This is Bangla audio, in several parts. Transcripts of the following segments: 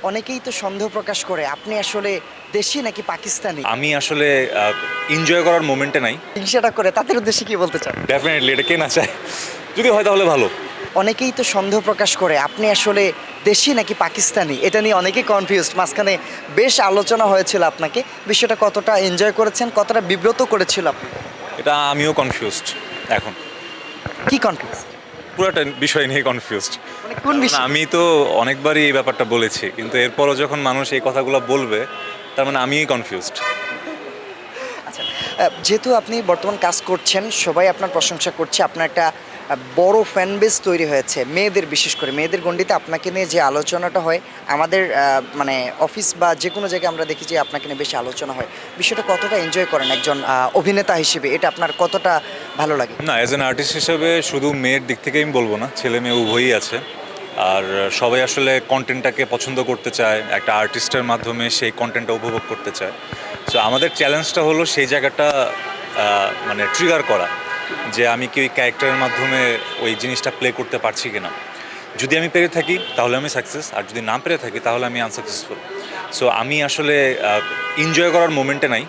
অনেকেই তো সন্দেহ প্রকাশ করে আপনি আসলে দেশি নাকি পাকিস্তানি। আমি আসলে এনজয় করার মোমেন্টে নাই। হিংসাটা করে তাদের উদ্দেশ্যে কি বলতে চান? ডেফিনেটলি এটা কে না চায়, যদি হয় তাহলে ভালো। অনেকেই তো সন্দেহ প্রকাশ করে আপনি আসলে দেশি নাকি পাকিস্তানি, এটা নিয়ে অনেকেই কনফিউজড। মাঝখানে বেশ আলোচনা হয়েছিল আপনাকে, বিষয়টা কতটা এনজয় করেছেন, কতটা বিব্রত করেছিল আপনি? এটা আমিও কনফিউজড এখন। কি কনফিউজ? পুরোটা বিষয় নিয়ে কনফিউজড। মানে কোন বিষয়? আমি তো অনেকবারই এই ব্যাপারটা বলেছি, কিন্তু এরপরও যখন মানুষ এই কথাগুলো বলবে, তার মানে আমিই কনফিউজড। আচ্ছা, যেহেতু আপনি বর্তমান কাজ করছেন, সবাই আপনার প্রশংসা করছে, আপনার একটা বড় ফ্যান বেস তৈরি হয়েছে, মেয়েদের, বিশেষ করে মেয়েদের গণ্ডিতে আপনাকে নিয়ে যে আলোচনাটা হয়, আমাদের মানে অফিস বা যে কোনো জায়গায় আমরা দেখি যে আপনাকে নিয়ে বেশি আলোচনা হয়। বিষয়টা কতটা এনজয় করেন একজন অভিনেতা হিসেবে, এটা আপনার কতটা ভালো লাগে? না, অ্যাজ অ্যান আর্টিস্ট হিসেবে শুধু মেয়ের দিক থেকে আমি বলবো না, ছেলে মেয়ে উভয়ই আছে। আর সবাই আসলে কন্টেন্টটাকে পছন্দ করতে চায়, একটা আর্টিস্টের মাধ্যমে সেই কন্টেন্টটা উপভোগ করতে চায়। সো আমাদের চ্যালেঞ্জটা হলো সেই জায়গাটা মানে ট্রিগার করা, যে আমি কি ওই ক্যারেক্টারের মাধ্যমে ওই জিনিসটা প্লে করতে পারছি কিনা। যদি আমি পেরে থাকি তাহলে আমি সাকসেস, আর যদি না পেরে থাকি তাহলে আমি আনসাকসেসফুল। সো আমি আসলে এনজয় করার মোমেন্টে নাই,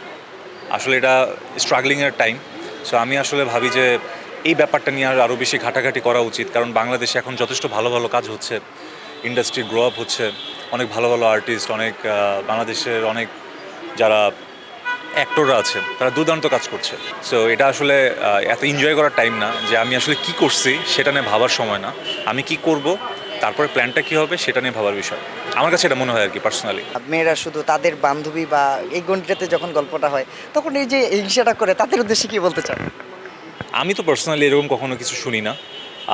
আসলে এটা স্ট্রাগলিংয়ের টাইম। সো আমি আসলে ভাবি যে এই ব্যাপারটা নিয়ে আরও বেশি ঘাটাঘাটি করা উচিত, কারণ বাংলাদেশে এখন যথেষ্ট ভালো ভালো কাজ হচ্ছে, ইন্ডাস্ট্রি গ্রো আপ হচ্ছে, অনেক ভালো ভালো আর্টিস্ট, অনেক বাংলাদেশের অনেক যারা অ্যাক্টররা আছে তারা দুর্দান্ত কাজ করছে। সো এটা আসলে এত এনজয় করার টাইম না যে আমি আসলে কি করছি সেটা নিয়ে ভাবার সময় না, আমি কি করব তারপরে প্ল্যানটা কী হবে সেটা নিয়ে ভাবার বিষয়। আমার কাছে এটা মনে হয় আর কি, পার্সোনালি। মেয়েরা শুধু তাদের বান্ধবী বা এই গণ্ডিটাতে যখন গল্পটা হয়, তখন এই যে হিংসাটা করে তাদের উদ্দেশ্যে কি বলতে চান? আমি তো পার্সোনালি এরকম কখনো কিছু শুনি না,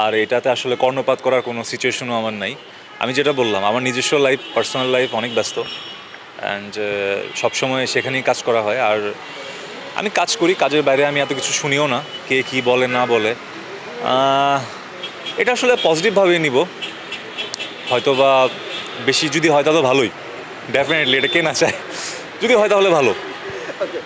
আর এটাতে আসলে কর্ণপাত করার কোনো সিচুয়েশনও আমার নাই। আমি যেটা বললাম, আমার নিজস্ব লাইফ, পার্সোনাল লাইফ অনেক ব্যস্ত, অ্যান্ড সবসময় সেখানেই কাজ করা হয়। আর আমি কাজ করি, কাজের বাইরে আমি এত কিছু শুনিও না, কে কী বলে না বলে। এটা আসলে পজিটিভভাবেই নিব, হয়তো বা বেশি যদি হয় তাহলে ভালোই। ডেফিনেটলি এটা কে না চায়, যদি হয় তাহলে ভালো। ওকে।